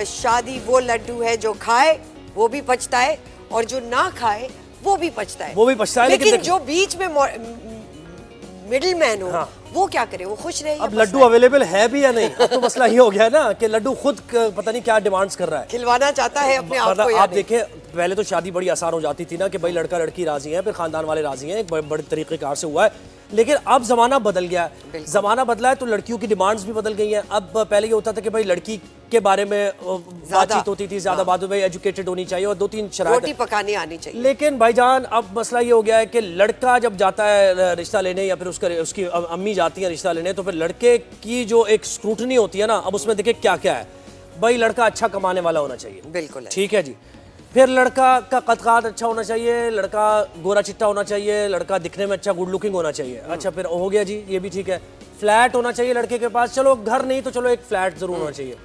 शादी वो लड्डू है जो खाए वो भी पछता है और जो ना खाए वो भी पछता है, लेकिन जो बीच में मिडिल मैन हो, हाँ। वो क्या करे, वो खुश रहे। अब लड्डू अवेलेबल है भी या नहीं, अब तो मसला ये हो गया ना कि लड्डू खुद पता नहीं क्या डिमांड्स कर रहा है, खिलवाना चाहता है अपने आप को। आप देखें, पहले तो शादी बड़ी आसान हो जाती थी ना कि भाई लड़का लड़की राजी है, फिर खानदान वाले राजी हैं, एक बड़े तरीकेकार से हुआ है। लेकिन अब जमाना बदल गया है, जमाना बदला है तो लड़कियों की डिमांड्स भी बदल गई हैं। अब पहले ये होता था कि भाई लड़की के बारे में बातचीत होती थी, ज्यादा बात में एजुकेटेड होनी चाहिए और 2-3 शराइत रोटी पकानी आनी चाहिए। लेकिन भाईजान अब मसला ये हो गया है कि लड़का जब जाता है रिश्ता लेने या फिर उसकी अम्मी जाती है रिश्ता लेने, तो फिर लड़के की जो एक स्क्रूटनी होती है ना, अब उसमें देखिए क्या क्या है। भाई लड़का अच्छा कमाने वाला होना चाहिए, बिल्कुल ठीक है जी। फिर लड़का का कद-काद अच्छा होना चाहिए, लड़का गोरा चिट्टा होना चाहिए, लड़का दिखने में अच्छा गुड लुकिंग होना चाहिए। अच्छा, फिर हो गया जी, ये भी ठीक है। फ्लैट होना चाहिए लड़के के पास, चलो घर नहीं तो चलो एक फ्लैट जरूर होना चाहिए।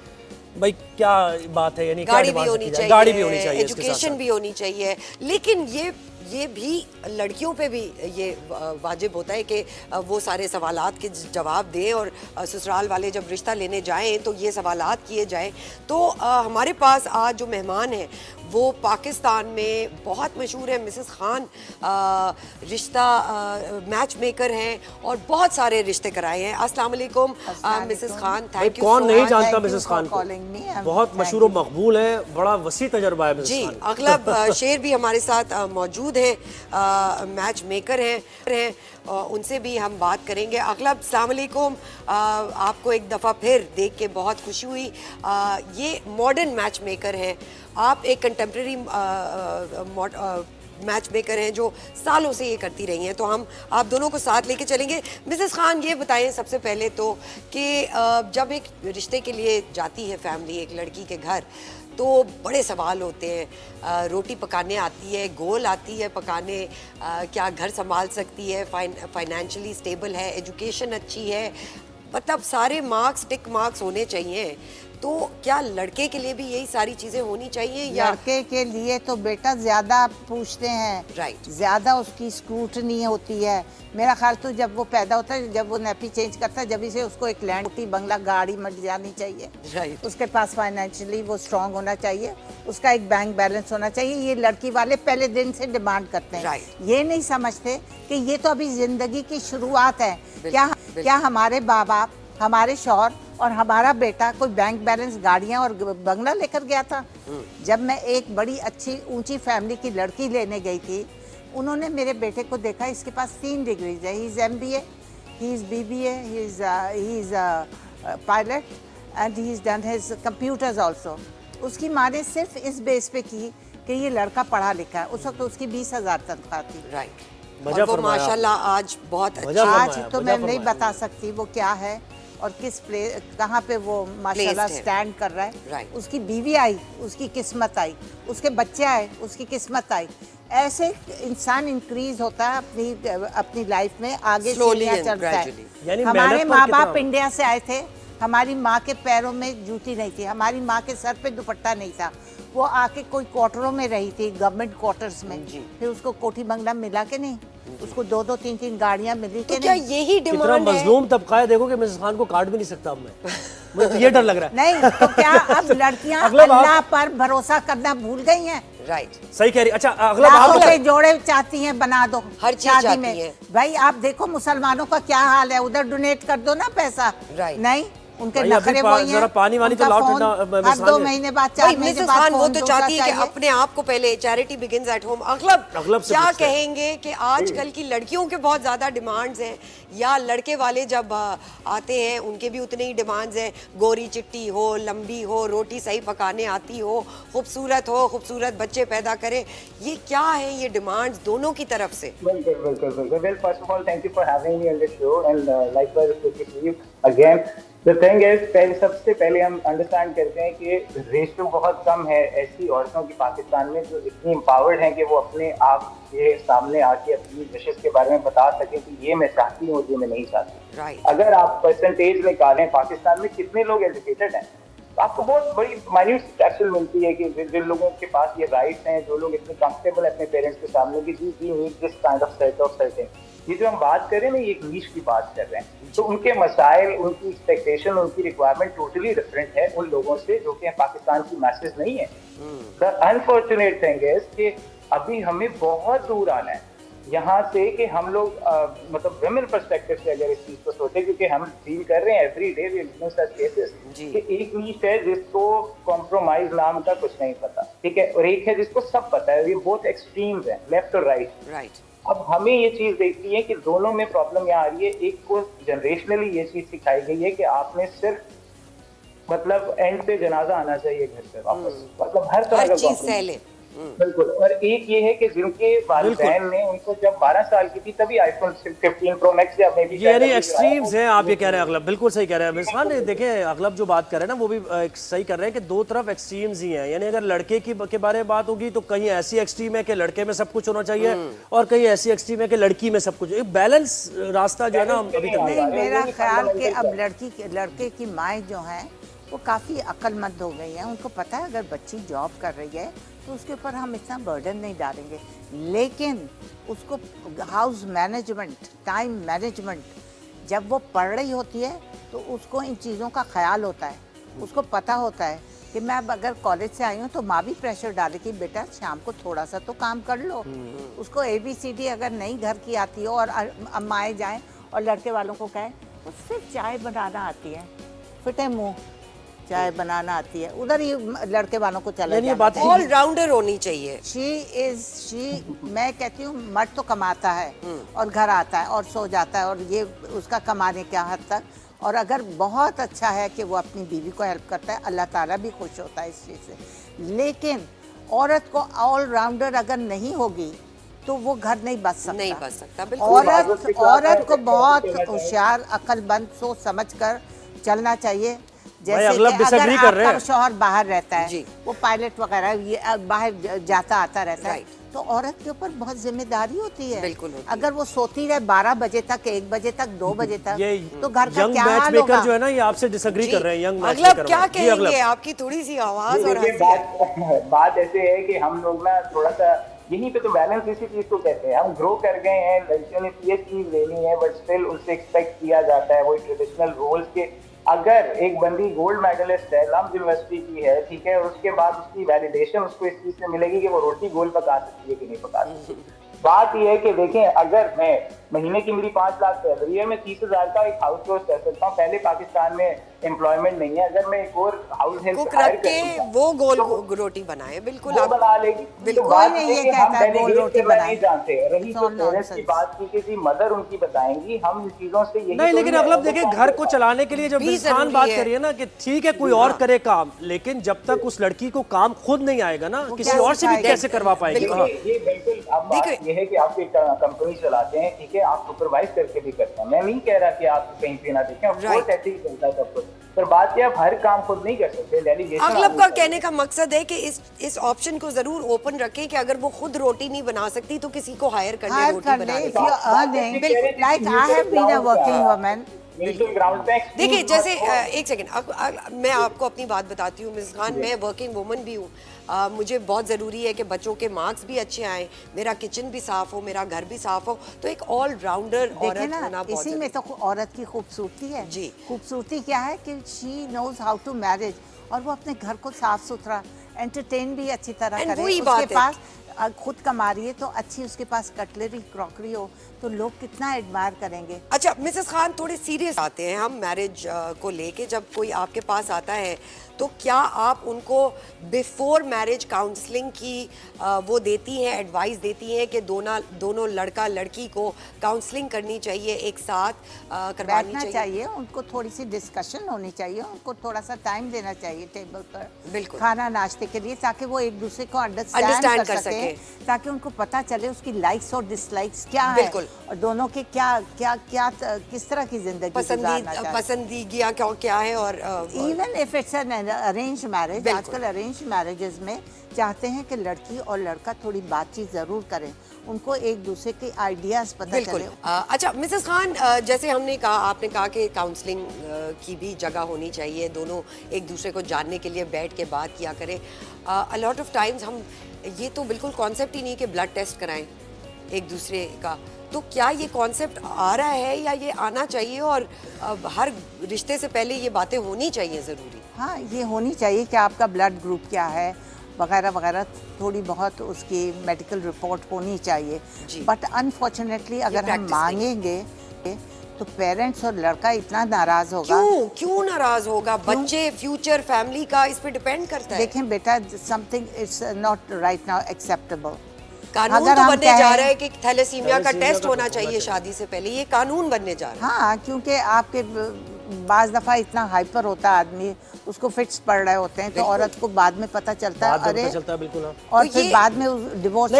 भाई क्या बात है, यानी गाड़ी भी होनी चाहिए, गाड़ी भी होनी चाहिए, एजुकेशन भी होनी चाहिए। लेकिन ये भी लड़कियों पे भी ये वाजिब होता है कि वो सारे सवालात के जवाब दें और ससुराल वाले जब रिश्ता लेने जाएं तो ये सवालात किए जाएं। तो हमारे पास आज जो मेहमान हैं वो पाकिस्तान में बहुत मशहूर है, मिसेस खान रिश्ता मैच मेकर हैं और बहुत सारे रिश्ते कराए हैं। अस्सलाम वालेकुम मिसेस खान, थैंक यू। कौन नहीं जानता मिसेस खान को, बहुत मशहूर और मकबूल है, बड़ा वसी तजर्बा है जी। अगलब शेर भी हमारे साथ मौजूद है, मैच मेकर हैं, उनसे भी हम बात करेंगे। अगलब अस्सलाम वालेकुम, आपको एक दफ़ा फिर देख के बहुत खुशी हुई। ये मॉडर्न मैच मेकर हैं, आप एक कंटेम्प्रेरी मैच मेकर हैं जो सालों से ये करती रही हैं, तो हम आप दोनों को साथ लेके चलेंगे। मिसेस खान, ये बताएं सबसे पहले तो कि जब एक रिश्ते के लिए जाती है फैमिली एक लड़की के घर, तो बड़े सवाल होते हैं। रोटी पकाने आती है, गोल आती है पकाने, क्या घर संभाल सकती है, फाइनेंशियली स्टेबल है, एजुकेशन अच्छी है, मतलब सारे मार्क्स टिक मार्क्स होने चाहिए। तो क्या लड़के के लिए भी यही सारी चीजें होनी चाहिए? या लड़के के लिए तो बेटा ज्यादा पूछते हैं, राइट, ज्यादा उसकी स्क्रूटनी होती है। मेरा ख्याल तो जब वो पैदा होता है, जब वो नैपी चेंज करता है, जब से उसको एक लैंड बंगला गाड़ी मिल जानी चाहिए, राइट। उसके पास फाइनेंशियली वो स्ट्रांग होना चाहिए, उसका एक बैंक बैलेंस होना चाहिए। ये लड़की वाले पहले दिन से डिमांड करते हैं, ये नहीं समझते कि ये तो अभी जिंदगी की शुरुआत है। क्या हमारे माँ बाप, हमारे शौहर और हमारा बेटा कोई बैंक बैलेंस गाड़ियां और बंगला लेकर गया था? जब मैं एक बड़ी अच्छी ऊंची फैमिली की लड़की लेने गई थी, उन्होंने मेरे बेटे को देखा, इसके पास 3 डिग्रीज है, he is MBA, he is BBA, he is pilot and he is done his computers also. उसकी माँ ने सिर्फ इस बेस पे की कि ये लड़का पढ़ा लिखा है। उस वक्त उसकी 20,000 तनख्वाह थी, राइट। और वो माशाल्लाह आज बहुत अच्छा। आज तो मैं नहीं बता सकती वो क्या है और किस प्लेस, कहाँ पे वो माशाल्लाह स्टैंड कर रहा है। उसकी बीवी आई, उसकी किस्मत आई, उसके बच्चे आए, उसकी किस्मत आई। ऐसे इंसान इंक्रीज होता है अपनी लाइफ में, आगे सीढ़ियां चढ़ता है। हमारे माँ बाप इंडिया से आए थे, हमारी माँ के पैरों में जूती नहीं थी, हमारी माँ के सर पे दुपट्टा नहीं था, वो आके कोई क्वार्टरों में रही थी, गवर्नमेंट क्वार्टर्स में। फिर उसको कोठी बंगला मिला के नहीं, उसको 2-2 3-3 गाड़ियां मिली तो क्या यही डिमांड है? मजलूम तबका है, देखो कि मिसेस खान को काट भी नहीं सकता अब मैं मुझे तो ये डर लग रहा है। नहीं तो क्या अब लड़कियां अल्लाह पर भरोसा करना भूल गई हैं? राइट, सही कह रही। अच्छा, अगला आप जोड़े चाहती हैं बना दो हर शादी में। भाई आप देखो मुसलमानों का क्या हाल है, उधर डोनेट कर दो ना पैसा। नहीं, उनके नखरे वही हैं। पानी वानी तो लाओ ठंडा, हर 2 महीने बाद 4 महीने बाद वो तो चाहती है कि अपने आप को पहले, चैरिटी बिगिंस एट होम। अगलब क्या कहेंगे कि आजकल की लड़कियों के बहुत ज्यादा डिमांड्स हैं, या लड़के वाले जब आते हैं उनके भी उतने ही डिमांड्स हैं? गोरी चिट्टी हो, लंबी हो, रोटी सही पकाने आती हो, खूबसूरत बच्चे पैदा करे, ये क्या है ये डिमांड्स दोनों की तरफ से? बिल्कुल। Well, first of all, thank you for having me on the show and likewise good to see you again. The thing is, सबसे पहले हम अंडरस्टैंड करते हैं कि रेशियो बहुत कम है ऐसी औरतों की पाकिस्तान में जो इतनी एम्पावर्ड हैं कि वो अपने आप के सामने आके अपनी विशेष के बारे में बता सकें कि ये मैं चाहती हूँ, ये मैं नहीं चाहती। अगर आप परसेंटेज निकालें पाकिस्तान में कितने लोग एजुकेटेड हैं, तो आपको बहुत बड़ी माइन्यूट स्टैटिस्टिक्स मिलती है कि जिन लोगों के पास ये राइट्स हैं, जो लोग इतने कंफर्टेबल है अपने पेरेंट्स के सामने कि जी need this kind of set of setting, ये जो हम बात कर रहे हैं ना, ये एक नीश की बात कर रहे हैं, तो उनके मसाइल, उनकी एक्सपेक्टेशन, उनकी रिक्वायरमेंट टोटली डिफरेंट है उन लोगों से जो कि पाकिस्तान की मैसेज नहीं है। द अनफॉर्चुनेट थिंग इज कि अभी हमें बहुत दूर आना है यहाँ से कि हम लोग मतलब वुमेन पर्सपेक्टिव से अगर इस चीज को सोचे, क्योंकि हम डील कर रहे हैं every day with such cases कि एक नीश है जिसको कॉम्प्रोमाइज नाम का कुछ नहीं पता, ठीक है, और एक है जिसको सब पता है। ये बहुत एक्सट्रीम्स हैं, लेफ्ट और राइट। अब हमें ये चीज देखती है कि दोनों में प्रॉब्लम यहाँ आ रही है। एक को जनरेशनली ये चीज सिखाई गई है कि आपने सिर्फ मतलब एंड पे जनाजा आना चाहिए घर पे वापस, मतलब हर तरह का चीज सहले। बिल्कुल। और एक ये है कि जिनके वालिदैन ने उनको जब 12 साल की थी तभी आईफोन 15 प्रो मैक्स या मे बी यानी एक्सट्रीम्स हैं, आप ये कह रहे हैं अगलब, बिल्कुल सही कह रहे हैं मिस खान। देखें अगलब जो बात कर रहे हैं ना वो भी सही कर रहे हैं कि दो तरफ एक्सट्रीम्स ही हैं। यानी अगर लड़के के बारे में बात होगी तो कहीं ऐसी एक्सट्रीम है कि लड़के में सब कुछ होना चाहिए और कहीं ऐसी एक्सट्रीम है कि लड़की में सब कुछ। एक बैलेंस रास्ता जो है ना अभी तक नहीं, मेरा ख्याल कि अब लड़के की माएँ जो हैं वो काफ़ी अक्लमंद हो गई हैं। उनको पता है अगर बच्ची जॉब कर रही है तो उसके ऊपर हम इतना बर्डन नहीं डालेंगे, लेकिन उसको हाउस मैनेजमेंट, टाइम मैनेजमेंट, जब वो पढ़ रही होती है तो उसको इन चीज़ों का ख्याल होता है। उसको पता होता है कि मैं अब अगर कॉलेज से आई हूँ तो माँ भी प्रेशर डाले कि बेटा शाम को थोड़ा सा तो काम कर लो। उसको ABCD अगर नहीं घर की आती हो और अम्माएँ जाएँ और लड़के वालों को कहें वो सिर्फ चाय बनाना आती है, फिटे मुँह चाय बनाना आती है, उधर ही लड़के वालों को चला जाना चाहिए। ऑलराउंडर होनी चाहिए। मैं कहती हूँ मर्द तो कमाता है और घर आता है और सो जाता है और ये उसका कमाने क्या हद तक, और अगर बहुत अच्छा है कि वो अपनी बीवी को हेल्प करता है, अल्लाह ताला भी खुश होता है इस चीज़ से। लेकिन औरत को ऑलराउंडर अगर नहीं होगी तो वो घर नहीं बच सकता। औरत को बहुत होशियार, अक्लमंद, सोच समझ कर चलना चाहिए। जैसे कि अगर आपका शौहर बाहर रहता है, वो पायलट वगैरह ये बाहर जाता आता रहता है, तो औरत के ऊपर बहुत जिम्मेदारी होती है। बिल्कुल। अगर वो सोती रहे 12 बजे तक, 1 बजे तक, 2 बजे तक, तो घर का क्या हाल होगा? जो है ना ये आपसे डिसएग्री कर रहे हैं। यंग मैचमेकर क्या कहेंगे? आपकी थोड़ी सी आवाज और बात ऐसे है कि हम लोग ना थोड़ा सा यहीं पे तो बैलेंस इसी चीज को कहते हैं। हम ग्रो कर गए हैं, लड़कियों ने PhD लेनी है बट स्टिल उससे एक्सपेक्ट किया जाता है वही ट्रेडिशनल रोल्स के। अगर एक बंदी गोल्ड मेडलिस्ट है, लम्स यूनिवर्सिटी की है, ठीक है, और उसके बाद उसकी वैलिडेशन उसको इस चीज से मिलेगी कि वो रोटी गोल पका सकती है कि नहीं पका सकती। बात यह है कि देखें, अगर मैं महीने की मेरी 5 लाख सैलरी है, मैं 30,000 का एक हाउस होल्ड कर सकता हूँ। पहले पाकिस्तान में एम्प्लॉयमेंट नहीं है, अगर मैं एक और हाउस हेल्प रख के वो गोल रोटी बनाए, बिल्कुल आप बना लेगी। बिल्कुल कोई नहीं ये कहता है गोल रोटी बनाए, जानते हैं। रही तो पेरेंट्स की बात की किसी मदर उनकी बताएंगी, हम इन चीजों से यही नहीं। लेकिन अगलब देखिए घर को चलाने के लिए जब इंसान बात करिए ना कि ठीक है कोई और करे काम, लेकिन जब तक उस लड़की को काम खुद नहीं आएगा ना, किसी और से भी कैसे करवा पाएगी? ये बिल्कुल अब बात ये है कि आप एक कंपनी चलाते हैं, ठीक है, आप सुपरवाइज करके भी करते हैं। मैं नहीं कह रहा कि आप कहीं पे ना देखें, ऑफ कोर्स ऐसे ही चलता है सब कुछ, पर बात यह आप हर काम खुद नहीं कर सकते। डेलीगेशन अगलब का कहने का मकसद है कि इस ऑप्शन को जरूर ओपन रखें कि अगर वो खुद रोटी नहीं बना सकती तो किसी को हायर कर ले रोटी बनाने। देखिए जैसे एक सेकंड, मैं आपको अपनी बात बताती हूँ मिस खान, मैं वर्किंग वुमन भी हूँ। मुझे बहुत ज़रूरी है कि बच्चों के मार्क्स भी अच्छे आए, मेरा किचन भी साफ हो, मेरा घर भी साफ हो, तो एक ऑलराउंडर औरत होना बहुत इसी में तो औरत की खूबसूरती है जी। खूबसूरती क्या है कि she knows how to manage, और वो अपने घर को साफ सुथरा, एंटरटेन भी अच्छी तरह करे। उसके पास खुद कमा रही है तो अच्छी उसके पास कटलरी, क्रॉकरी हो तो लोग कितना एडमायर करेंगे। अच्छा मिसेस खान, थोड़े सीरियस आते हैं हम मैरिज को लेके। जब कोई आपके पास आता है तो क्या आप उनको बिफोर मैरिज काउंसलिंग की वो देती हैं, एडवाइस देती हैं कि दोनों लड़का लड़की को काउंसलिंग करनी चाहिए, एक साथ करवानी चाहिए? उनको थोड़ी सी डिस्कशन होनी चाहिए, उनको थोड़ा सा टाइम देना चाहिए टेबल पर, बिल्कुल, खाना नाश्ते के लिए, ताकि वो एक दूसरे को अंडरस्टैंड कर सके, ताकि उनको पता चले उसकी लाइक्स और डिसलाइक्स क्या है और दोनों के क्या किस तरह की जिंदगी पसंदीगियां क्या है। और even if it's an arrange marriage, आजकल अरेंज मैरिजेस में चाहते हैं कि लड़की और लड़का थोड़ी बातचीत जरूर करें, उनको एक दूसरे के आइडियाज पता चले। अच्छा मिसेस खान, जैसे आपने कहा कि काउंसलिंग की भी जगह होनी चाहिए, दोनों एक दूसरे को जानने के लिए बैठ के बात किया करें। अ लॉट ऑफ टाइम्स हम ये तो बिल्कुल कॉन्सेप्ट ही नहीं कि ब्लड टेस्ट कराएं एक दूसरे का, तो क्या ये कॉन्सेप्ट आ रहा है या ये आना चाहिए, और हर रिश्ते से पहले ये बातें होनी चाहिए ज़रूरी? हाँ, ये होनी चाहिए कि आपका ब्लड ग्रुप क्या है वगैरह वगैरह, थोड़ी बहुत उसकी मेडिकल रिपोर्ट होनी चाहिए। बट अनफॉर्चुनेटली अगर हम मांगेंगे तो पेरेंट्स और लड़का इतना नाराज होगा। क्यों नाराज होगा? बच्चे, फ्यूचर, फैमिली का इस पे डिपेंड करता है। देखें बेटा, something is not right now acceptable. कानून तो बनने जा रहा है कि थैलेसीमिया का टेस्ट होना चाहिए शादी से पहले, ये कानून बनने जा रहा है। हाँ, क्योंकि आपके बाज दफा इतना हाइपर होता है आदमी, उसको फिट्स पड़ रहे होते हैं, तो औरत को बाद में पता चलता है, अरे चलता है, बिल्कुल। हाँ। और फिर बाद में डिवोर्स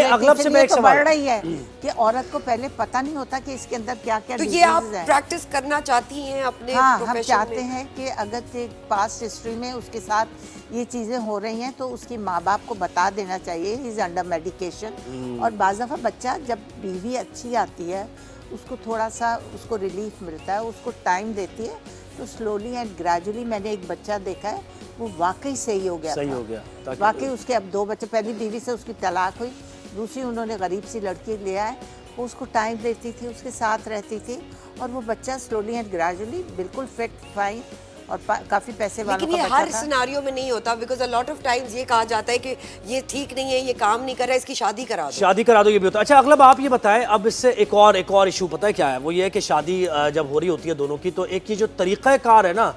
तो बढ़ रही है कि औरत को पहले पता नहीं होता कि इसके अंदर क्या क्या तो ये आप प्रैक्टिस करना चाहती हैं अपने? हाँ, हम चाहते हैं कि अगर पास्ट हिस्ट्री में उसके साथ ये चीज़ें हो रही हैं तो उसकी माँ बाप को बता देना चाहिए, ही इज़ अंडर मेडिकेशन। और बाज़ दफ़ा बच्चा जब बीवी अच्छी आती है उसको थोड़ा सा उसको रिलीफ मिलता है, उसको टाइम देती है, तो स्लोली एंड ग्रेजुअली मैंने एक बच्चा देखा है वो वाकई सही हो गया। वाकई उसके अब 2 बच्चे, पहली बीवी से उसकी तलाक हुई, दूसरी उन्होंने गरीब सी लड़की लिया है, वो उसको टाइम देती थी, उसके साथ रहती थी, और वो बच्चा स्लोली एंड ग्रेजुअली बिल्कुल फिट, फाइन और काफी पैसे वालों का बच्चा था। लेकिन ये हर सिनेरियो में नहीं होता, because a lot of times ये कहा जाता है कि ये ठीक नहीं है, ये काम नहीं कर रहा है, इसकी शादी करा दो, ये भी होता है। अच्छा अगलब, आप ये बताएं, अब इससे एक और इशू पता है क्या है? वो ये है कि शादी जब हो रही होती है दोनों की, तो एक ये जो तरीक़ाकार है ना,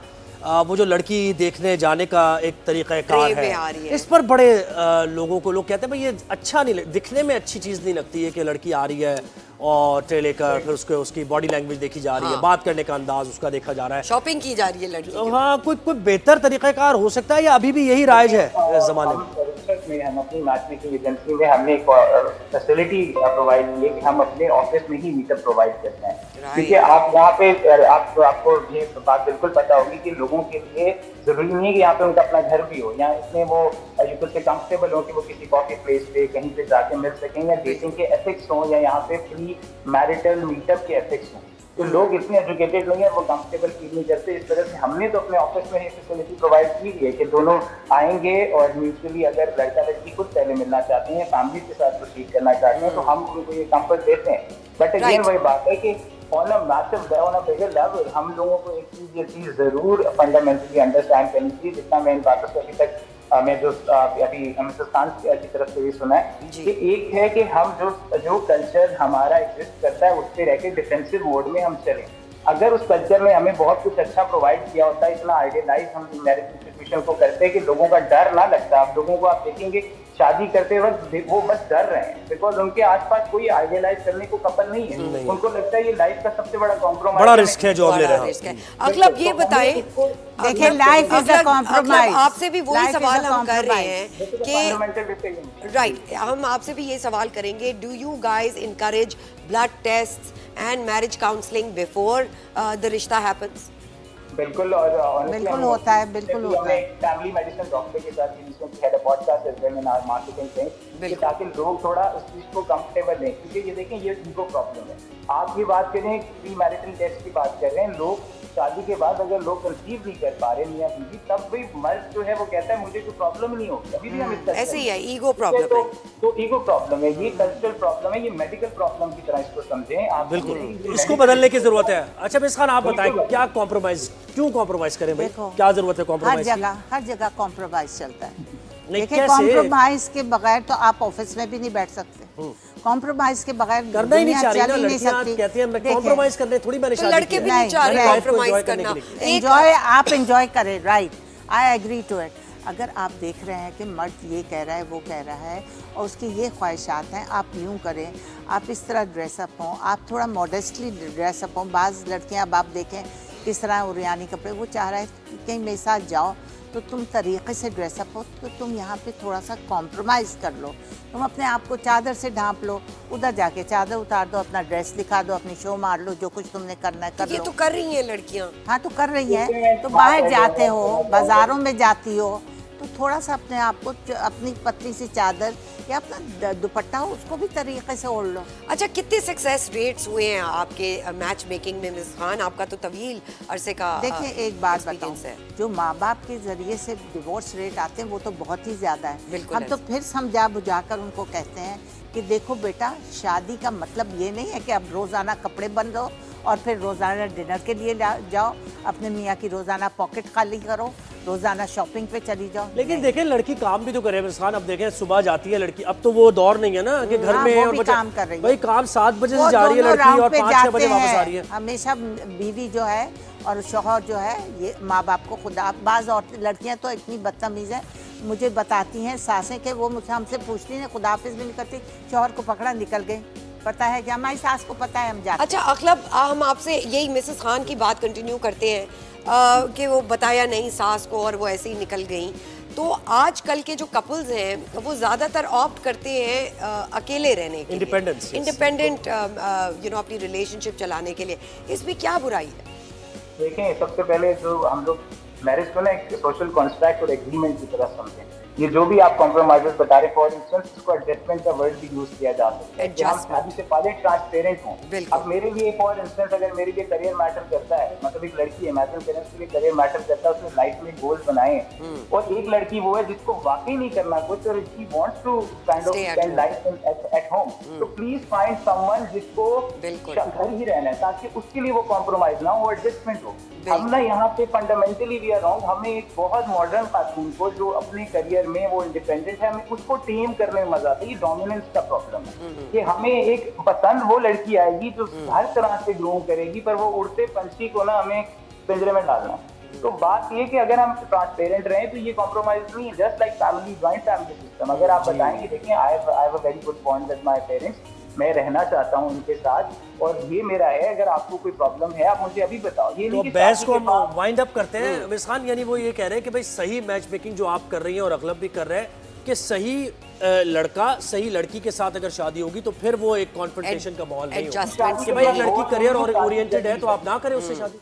वो जो लड़की देखने जाने का एक तरीक़ाकार है, इस पर बड़े लोग कहते हैं भाई ये अच्छा नहीं, दिखने में अच्छी चीज़ नहीं लगती है कि लड़की आ रही है और ट्रे लेकर, फिर उसकी बॉडी लैंग्वेज देखी जा रही है, बात करने का अंदाज उसका देखा जा रहा है, शॉपिंग की जा रही है लड़की। हाँ, कोई बेहतर तरीक़ाकार हो सकता है या अभी भी यही राइज है इस ज़माने में? हम अपनी मैचमेकिंग एजेंसी में हमने एक फैसिलिटी प्रोवाइड की है कि हम अपने ऑफिस में ही मीटअप प्रोवाइड करते हैं, क्योंकि आप यहाँ पे आपको ये बात बिल्कुल पता होगी कि लोगों के लिए जरूरी नहीं है कि यहाँ पे उनका अपना घर भी हो, या इसमें वो कुछ कंफर्टेबल हो कि वो किसी कॉफी प्लेस पे कहीं पे जाके मिल सकें, या डेटिंग के एथिक्स हों, या यहाँ पे प्री मैरिटल मीटअप के एथिक्स हों। तो लोग इतने एजुकेटेड नहीं है, वो कंफर्टेबल फील नहीं करते। इस तरह से हमने तो अपने ऑफिस में ये फैसिलिटी प्रोवाइड की है कि दोनों आएंगे और म्यूचुअली अगर लड़का लड़की खुद पहले मिलना चाहते हैं, फैमिली के साथ प्रोसीड करना चाहते हैं, तो हम उनको ये कंफर्ट देते हैं। बट अगेन वही बात है कि ऑन अ बिगर लेवल हम लोगों को ये चीज जरूर फंडामेंटली अंडरस्टैंड करनी चाहिए। जितना मैं इन बातों से अभी तक मैं जो अभी मिसेस खान की तरफ से भी सुना है कि एक है कि हम जो कल्चर हमारा एग्जिस्ट करता है उस पर रह के डिफेंसिव मोड में हम चलें। अगर उस कल्चर में हमें बहुत कुछ अच्छा प्रोवाइड किया होता है, इतना आइडियलाइज हम मैरिज इंस्टीट्यूशन को करते हैं कि लोगों का डर ना लगता। आप लोगों को आप देखेंगे शादी करते वक्त वो बस डर रहे हैं, बिकॉज उनके आसपास कोई आइडियलाइज करने को कपल नहीं है। उनको लगता है ये लाइफ का सबसे बड़ा कॉम्प्रोमाइज, बड़ा रिस्क है जो अब ले रहे हैं। अगलब ये बताएं, देखिए लाइफ इज अ कॉम्प्रोमाइज। आपसे भी वही सवाल हम कर रहे हैं कि राइट, हम आपसे भी ये सवाल करेंगे, do you guys encourage blood test and marriage counselling before the रिश्ता हैपेंस? बिल्कुल, और बिल्कुल होता है, बिल्कुल होता है। फैमिली मेडिसिन डॉक्टर के साथ had a podcast as well in our marketing thing, ताकि लोग थोड़ा उस चीज को कंफर्टेबल लें, क्योंकि ये देखें ये ईगो प्रॉब्लम है। आप ये बात करें, प्री मैरिटल टेस्ट की बात कर रहे हैं, लोग शादी के बाद अगर लोग कंसीव नहीं कर पा रहे मियां बीवी, तब भी मर्द जो है वो कहता है मुझे कोई प्रॉब्लम नहीं होगी, अभी भी हम इस तरह ऐसे ही है, ईगो प्रॉब्लम है। तो ईगो प्रॉब्लम है, ये कल्चरल प्रॉब्लम है, ये मेडिकल प्रॉब्लम की तरह इसको समझें आप। बिल्कुल, इसको बदलने की जरूरत है। अच्छा मिस खान, आप बताएं क्या कॉम्प्रोमाइज, क्यों कॉम्प्रोमाइज करें भाई, क्या जरूरत है कॉम्प्रोमाइज की? हर जगह कॉम्प्रोमाइज चलता है। देखिए कॉम्प्रोमाइज के बगैर तो आप ऑफिस में भी नहीं बैठ सकते, कॉम्प्रोमाइज के बगैर करना ही नहीं चाह रही ना लड़कियां, कहती हैं मैं कॉम्प्रोमाइज करने थोड़ी मैंने शादी की है। लड़के भी नहीं चाह रहे कॉम्प्रोमाइज करना, एंजॉय, आप एंजॉय करें, right, I agree to it. अगर आप देख रहे हैं कि मर्द ये कह रहा है, वो कह रहा है, और उसकी ये ख्वाहिशात हैं, आप यूँ करें, आप इस तरह ड्रेसअप हों, आप थोड़ा मॉडेस्टली ड्रेसअप हों। बाज़ लड़कियाँ अब आप देखें किस तरह उरियानी कपड़े, वो चाह रहा है कि कहीं मेरे साथ जाओ तो तुम तरीक़े से ड्रेसअप हो, तो तुम यहाँ पे थोड़ा सा कॉम्प्रोमाइज़ कर लो, तुम अपने आप को चादर से ढांप लो, उधर जाके चादर उतार दो, अपना ड्रेस दिखा दो, अपनी शो मार लो, जो कुछ तुमने करना है कर लो। ये तो कर रही हैं लड़कियाँ। हाँ, तो कर रही हैं, तो बाहर जाते हो, बाज़ारों में जाती हो, तो थोड़ा सा अपने आप को अपनी पतली सी चादर या अपना दुपट्टा हो उसको भी तरीके से ओढ़ लो। अच्छा, कितने सक्सेस रेट्स हुए हैं आपके मैच मेकिंग में मिस खान? आपका तो तवील अरसे का देखिए एक बात बताऊं, experience है। जो माँ बाप के जरिए से डिवोर्स रेट आते हैं वो तो बहुत ही ज्यादा है। बिल्कुल हम है। तो फिर समझा बुझाकर उनको कहते हैं कि देखो बेटा, शादी का मतलब ये नहीं है कि अब रोजाना कपड़े बन लो और फिर रोजाना डिनर के लिए जाओ, अपने मियाँ की रोजाना पॉकेट खाली करो, रोजाना शॉपिंग पे चली जाओ। लेकिन देखें लड़की काम भी तो करे मिस खान। अब देखें सुबह जाती है लड़की, अब तो वो दौर नहीं है ना कि घर हाँ, में वो और भी बच्चे काम कर रही है। भाई काम 7 बजे वो से जा रही है दोनों लड़की राउंड और पे 5-6 बजे जाते वापस आ हैं। रही है। हमेशा बीवी जो है और शौहर जो है, ये माँ बाप को खुदा, बाज और लड़कियां तो इतनी बदतमीज है, मुझे बताती हैं सासें के, वो मुझसे हमसे पूछती हैं, खुदा हाफिज भी नहीं करती, शौहर को पकड़ा निकल गई। पता है कि हमारी सास को पता है हम जाते। अच्छा अखलब, हम आपसे यही मिसेस खान की बात कंटिन्यू करते हैं कि वो बताया नहीं सास को और वो ऐसे ही निकल गई। तो आजकल के जो कपल्स हैं वो ज़्यादातर ऑप्ट करते हैं अकेले रहने के Independence, yes. इंडिपेंडेंट अपनी रिलेशनशिप चलाने के लिए। इसमें क्या बुराई है? देखें, सबसे पहले जो हम लोग मैरिज को ना एक सोशल कॉन्ट्रैक्ट और एग्रीमेंट की तरह समझें। ये जो भी आप कॉम्प्रोमाइजेस बता रहे, फॉर इंस्टेंस इसको एडजस्टमेंट का वर्ड भी यूज किया जा सकता है कि हम शादी से पहले ट्रांसपेरेंट हों। अब मेरे लिए फॉर इंस्टेंस अगर मेरे लिए करियर मैटर करता है, मतलब एक लड़की है, मैटर पेरेंट्स के लिए करियर मैटर करता है, उसने लाइफ में गोल्स बनाए हैं, और एक लड़की वो है जिसको वाकई नहीं करना कुछ और she wants to kind of spend life at home, तो प्लीज फाइंड समवन जिसको घर ही रहना है, ताकि उसके लिए वो कॉम्प्रोमाइज ना हो, एडजस्टमेंट हो। हम ना यहाँ पे फंडामेंटली वी आर रॉन्ग। हमें एक बहुत मॉडर्न खातून को जो अपने करियर में वो इंडिपेंडेंट है, हमें उसको टेम करने में मजा आता है। ये डोमिनेंस का प्रॉब्लम है कि हमें एक पसंद वो लड़की आएगी जो हर तरह से ग्रूम करेगी, पर वो उड़ते पंछी को ना हमें पिंजरे में डालना। तो बात ये कि अगर हम ट्रांसपेरेंट रहें तो ये कॉम्प्रोमाइज नहीं है, just like family, joint family system. अगर आप बताएंगे, देखिए I have a very good bond with my parents, मैं रहना चाहता हूँ उनके साथ और ये मेरा है, अगर आपको कोई प्रॉब्लम है आप मुझे अभी बताओ। ये तो नहीं कि बहस को शादी के हम बाद- वाइंड अप करते हैं मिस खान। यानी वो ये कह रहे हैं कि भाई सही मैच मेकिंग जो आप कर रही हैं और अगलब भी कर रहे हैं कि सही लड़का सही लड़की के साथ अगर शादी होगी तो फिर वो एक कॉन्फ्रंटेशन का माहौल नहीं होगा कि भाई एक लड़की करियर और ओरिएंटेड है तो आप ना करें उससे शादी।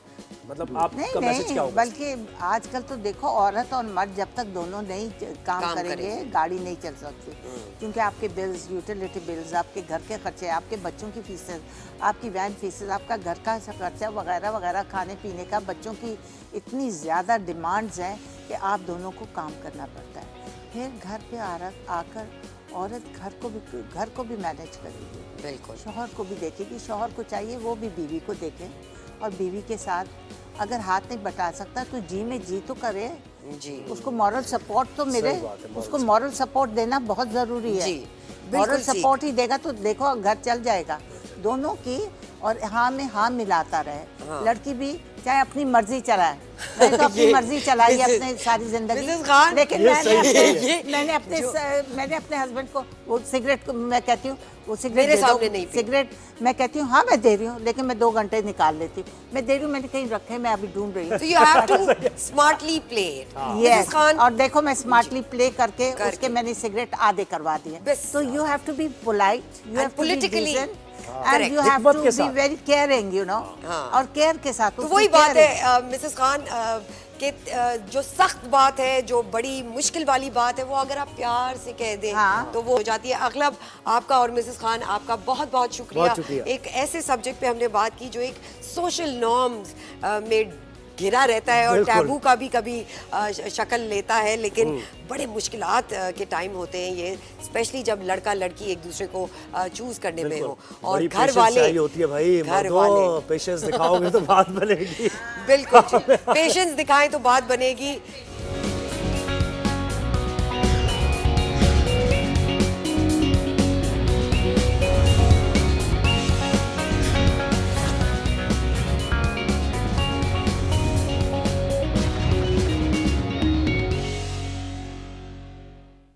मतलब आपका मैसेज क्या होगा? बल्कि आजकल तो देखो, औरत और मर्द जब तक दोनों नहीं काम करेंगे गाड़ी नहीं चल सकती, क्योंकि आपके बिल्स, यूटिलिटी बिल्स, आपके घर के खर्चे, आपके बच्चों की फीसेस, आपकी वैन फीसेस, आपका घर का खर्चा वगैरह वगैरह, खाने पीने का, बच्चों की इतनी ज़्यादा डिमांड्स हैं कि आप दोनों को काम करना पड़ता है। फिर घर पे आकर औरत घर को भी मैनेज करेगी, बिल्कुल शौहर को भी देखेगी, शौहर को चाहिए वो भी बीवी को देखे, और बीवी के साथ अगर हाथ नहीं बटा सकता तो जी में जी तो करे जी, उसको मॉरल सपोर्ट तो मिले, उसको मॉरल सपोर्ट देना बहुत जरूरी है। मॉरल सपोर्ट ही देगा तो देखो घर चल जाएगा दोनों की, और हाँ में हाँ मिलाता रहे। लड़की भी चाहे अपनी मर्जी चलाए, मैंने तो अपनी मर्जी चलाई अपने सारी जिंदगी, लेकिन मैंने अपने हस्बैंड को वो सिगरेट को मैं कहती हूँ, वो सिगरेट मेरे सामने नहीं पी। सिगरेट मैं कहती हूँ हाँ मैं दे रही हूँ, लेकिन मैं 2 घंटे निकाल लेती हूँ, मैं दे रही हूँ, मैंने कहीं रखे, मैं अभी ढूंढ रही हूँ। So you have to smartly play it. Yes. Mrs. Khan, और देखो मैं स्मार्टली प्ले करके उसके मैंने सिगरेट आधे करवा दिए। तो you have to be polite, you have to be decent, and you have to be very caring, you know, और केयर के साथ। तो वही बात है मिसेस खान कि जो सख्त बात है, जो बड़ी मुश्किल वाली बात है, वो अगर आप प्यार से कह दें तो वो हो जाती है। अगलब आपका और मिसेस खान आपका बहुत बहुत शुक्रिया। एक ऐसे सब्जेक्ट पे हमने बात की जो एक सोशल नॉर्म्स में घिरा रहता है और टैबू का भी कभी शक्ल लेता है, लेकिन बड़े मुश्किलात के टाइम होते हैं ये, स्पेशली जब लड़का लड़की एक दूसरे को चूज करने में हो, और घर वाले होती है भाई, घर वाले पेशेंस दिखाओगे तो बात बनेगी। बिल्कुल पेशेंस दिखाएं तो बात बनेगी।